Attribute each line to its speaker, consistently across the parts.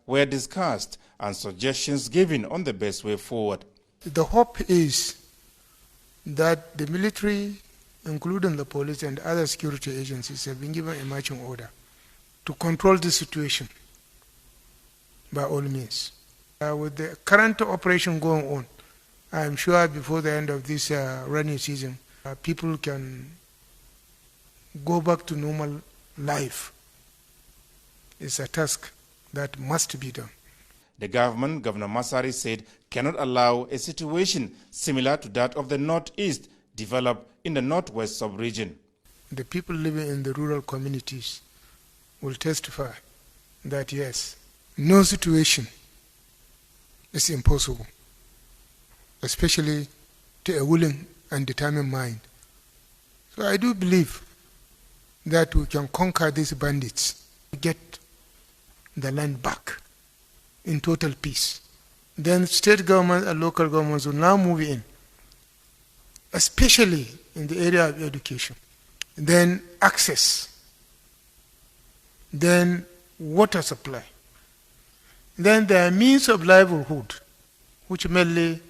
Speaker 1: were discussed and suggestions given on the best way forward.
Speaker 2: The hope is that the military, including the police and other security agencies, have been given a marching order to control the situation by all means. With the current operation going on, I am sure before the end of this rainy season, people can go back to normal life. It's a task that must be done.
Speaker 1: The government, Governor Masari said, cannot allow a situation similar to that of the Northeast develop in the Northwest sub-region.
Speaker 2: The people living in the rural communities will testify that yes, no situation is impossible, especially to a willing and determined mind. So I do believe that we can conquer these bandits, get the land back in total peace. Then state governments and local governments will now move in, especially in the area of education, then access, then water supply, then their means of livelihood, which mainly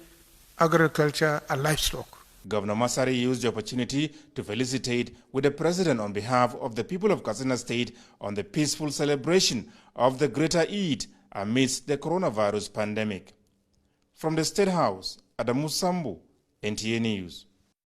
Speaker 2: agriculture and livestock.
Speaker 1: Governor Masari used the opportunity to felicitate with the President on behalf of the people of Katsina State on the peaceful celebration of the Greater Eid amidst the coronavirus pandemic. From the State House, Adamu Sambu, NTA News.